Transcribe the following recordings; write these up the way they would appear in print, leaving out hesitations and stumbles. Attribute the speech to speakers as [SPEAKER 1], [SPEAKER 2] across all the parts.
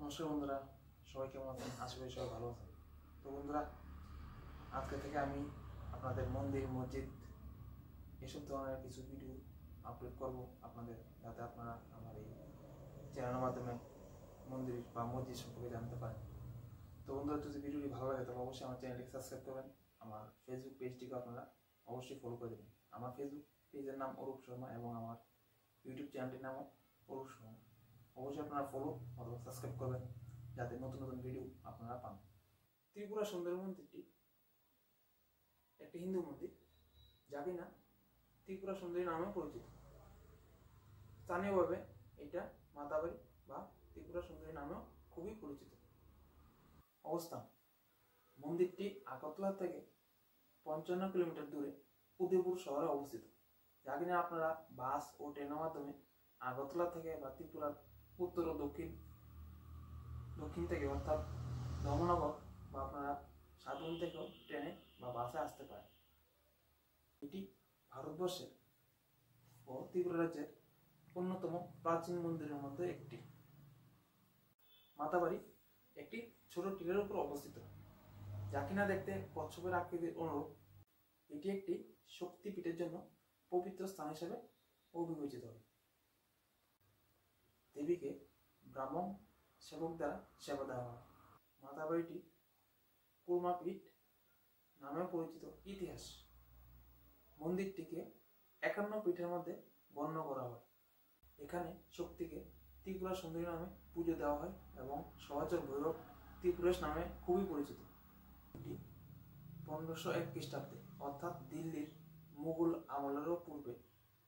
[SPEAKER 1] নমস্কার বন্ধুরা, সবাই কেমন আছেন? আশা করি সবাই ভালো আছেন। তো বন্ধুরা, আজকে থেকে আমি আপনাদের মন্দির, মসজিদ এসব ধরনের কিছু ভিডিও আপলোড করব আপনাদের, যাতে আপনারা আমার এই চ্যানেলের মাধ্যমে মন্দির বা মসজিদ সম্পর্কে জানতে পারেন। তো বন্ধুরা, যদি ভিডিওটি ভালো লাগে তবে অবশ্যই আমার চ্যানেলটিকে সাবস্ক্রাইব করবেন। আমার ফেসবুক পেজটিকে আপনারা অবশ্যই ফলো করে দেবেন। আমার ফেসবুক পেজের নাম অরূপ শর্মা এবং আমার ইউটিউব চ্যানেলটির নামও অরূপ শর্মা। অবশ্যই আপনারা ফলো অথবা সাবস্ক্রাইব করবেন, যাতে নতুন নতুন ভিডিও আপনারা পান। ত্রিপুরা সুন্দরী মন্দিরটি একটি হিন্দু মন্দির, যা কিনা ত্রিপুরা সুন্দরী নামে পরিচিত। স্থানীয়ভাবে এটা মাতাবাড়ি বা ত্রিপুরা সুন্দরী নামেও খুবই পরিচিত। অবস্থান: মন্দিরটি আগরতলা থেকে 55 কিলোমিটার দূরে উদয়পুর শহরে অবস্থিত, যা কিনা আপনারা বাস ও ট্রেনের মাধ্যমে আগরতলা থেকে বা ত্রিপুরার উত্তর ও দক্ষিণ থেকে অর্থাৎ ধর্মনগর বা আপনারা সাতন থেকেও ট্রেনে বা বাসে আসতে পারেন। এটি ভারতবর্ষের ও ত্রিপুরা রাজ্যের অন্যতম প্রাচীন মন্দিরের মধ্যে একটি। মাতাবাড়ি একটি ছোট টিলার উপর অবস্থিত, যা কিনা দেখতে কচ্ছপের আকৃতির অনুরূপ। এটি একটি শক্তিপীঠের জন্য পবিত্র স্থান হিসেবে অবিবেচিত হয়। দেবীকে ব্রাহ্মণ সেবক দ্বারা সেবা দেওয়া হয়। মাতাবাড়িটি কুর্মাপীঠ নামে পরিচিত। ইতিহাস: মন্দিরটিকে 51 পীঠের মধ্যে গণ্য করা হয়। এখানে শক্তিকে ত্রিপুরা সুন্দরী নামে পুজো দেওয়া হয় এবং সহচর ভৈরব ত্রিপুরেশ নামে খুবই পরিচিত। এটি 1501 খ্রিস্টাব্দে অর্থাৎ দিল্লির মুঘল আমলেরও পূর্বে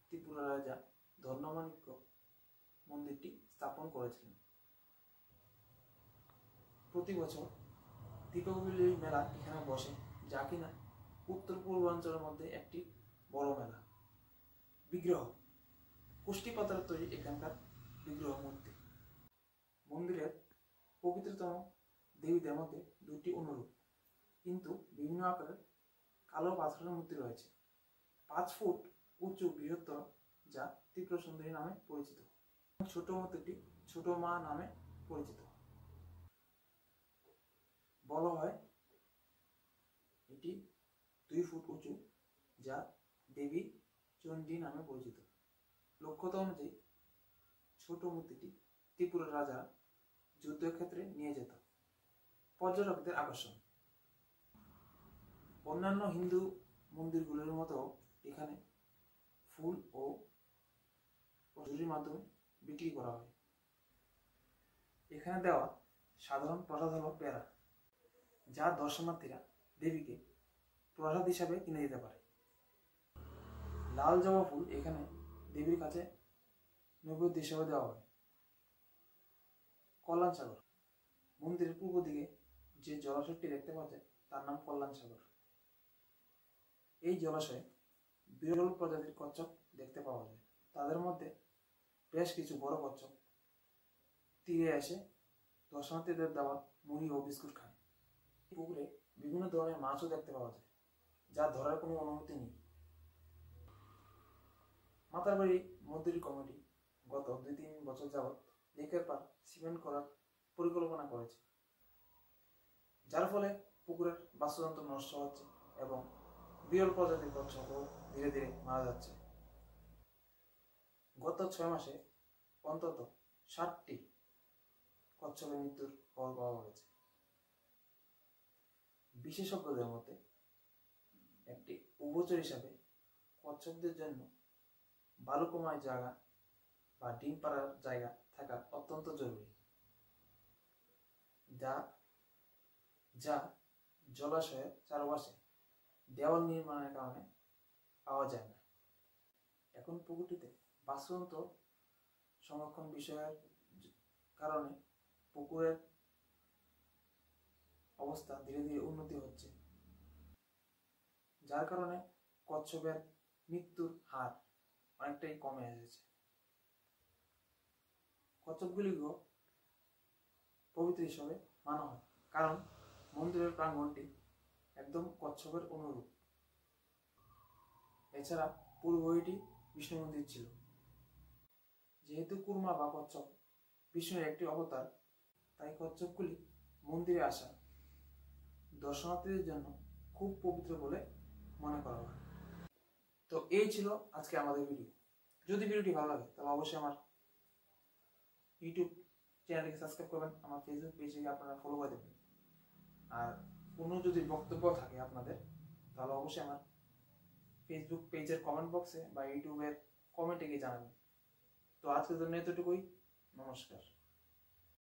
[SPEAKER 1] ত্রিপুরা রাজা ধর্মমাণিক্য মন্দিরটি স্থাপন করেছিলেন। প্রতি বছর দীপাবলি মেলা এখানে বসে, যা কিনা উত্তর পূর্বাঞ্চলের মধ্যে একটি বড় মেলা। বিগ্রহ: কুষ্টি পাথরের তৈরি এখানকার বিগ্রহ মূর্তি। মন্দিরের পবিত্রতম দেবীদের মধ্যে দুটি অনুরূপ কিন্তু বিভিন্ন আকারের কালো পাথরের মূর্তি রয়েছে। 5 ফুট উঁচু বৃহত্তর, যা ত্রিপুরা সুন্দরী নামে পরিচিত। ছোট মূর্তিটি ছোট মা নামে পরিচিত। বলা হয় এটি 2 ফুট উঁচু, যা দেবী চণ্ডী নামে পরিচিত। লক্ষ্যতা অনুযায়ী ছোট মূর্তিটি ত্রিপুরার রাজা যুদ্ধক্ষেত্রে নিয়ে যেত। পর্যটকদের আকর্ষণ: অন্যান্য হিন্দু মন্দিরগুলোর মতো এখানে ফুল ও ঝুড়ির মাধ্যমে বিক্রি করা হয়। এখানে দেওয়া সাধারণ প্রসাদ হল পেড়া, যা দর্শনার্থীরা দেবীকে প্রসাদ হিসাবে কিনে দিতে পারে। লাল জবা ফুল এখানে দেবীর কাছে নৈবেদ্য হিসাবে দেওয়া হয়। কল্যাণ সাগর: মন্দিরের পূর্ব দিকে যে জলাশয়টি দেখতে পাওয়া যায় তার নাম কল্যাণ সাগর। এই জলাশয়ে বিরল প্রজাতির কচ্ছপ দেখতে পাওয়া যায়। তাদের মধ্যে বেশ কিছু বড় কচ্ছপ তীরে এসে দর্শনার্থীদের দেওয়া মুড়ি ও বিস্কুট খায়। পুকুরে বিভিন্ন ধরনের মাছও দেখতে পাওয়া যায়, যা ধরার কোনো অনুমতি নেই। মাতাবাড়ি মন্দির কমিটি গত 2-3 বছর যাবৎ লেকের পার সিমেন্ট করার পরিকল্পনা করেছে, যার ফলে পুকুরের বাস্তুতন্ত্র নষ্ট হচ্ছে এবং বিরল প্রজাতির কচ্ছপও ধীরে ধীরে মারা যাচ্ছে। গত 6 মাসে অন্তত 60টি কচ্ছপের মৃত্যুর খবর পাওয়া গেছে। বিশেষজ্ঞদের মতে একটি উভচর হিসাবে কচ্ছপদের জন্য বালুকাময় জায়গা বা ডিম পাড়ার জায়গা থাকা অত্যন্ত জরুরি, যা জলাশয়ের চারপাশে দেওয়াল নির্মাণের কারণে পাওয়া যায় না। এখন পুকুরটিতে বাস্তুতন্ত্র সংরক্ষণ বিষয়ের কারণে পুকুরের অবস্থা ধীরে ধীরে উন্নতি হচ্ছে, যার কারণে কচ্ছপের মৃত্যুর হার অনেকটাই কমে এসেছে। কচ্ছপগুলিকেও পবিত্র হিসাবে মানা হয়, কারণ মন্দিরের প্রাঙ্গণটি একদম কচ্ছপের অনুরূপ। এছাড়া পূর্বে এটি বিষ্ণু মন্দির ছিল। যেহেতু কুর্মা বা কচ্ছপ বিষ্ণুর একটি অবতার, তাই কচ্ছপগুলি মন্দিরে আসা দর্শনার্থীদের জন্য খুব পবিত্র বলে মনে করা হয়। তো এই ছিল আজকে আমাদের ভিডিও। যদি ভিডিওটি ভালো লাগে তাহলে অবশ্যই আমার ইউটিউব চ্যানেলটিকে সাবস্ক্রাইব করবেন, আমার ফেসবুক পেজে আপনারা ফলো করে দেবেন। আর কোনো যদি বক্তব্য থাকে আপনাদের তাহলে অবশ্যই আমার ফেসবুক পেজের কমেন্ট বক্সে বা ইউটিউবের কমেন্টে গিয়ে জানাবেন। তো আজকের জন্য এতটুকুই। নমস্কার।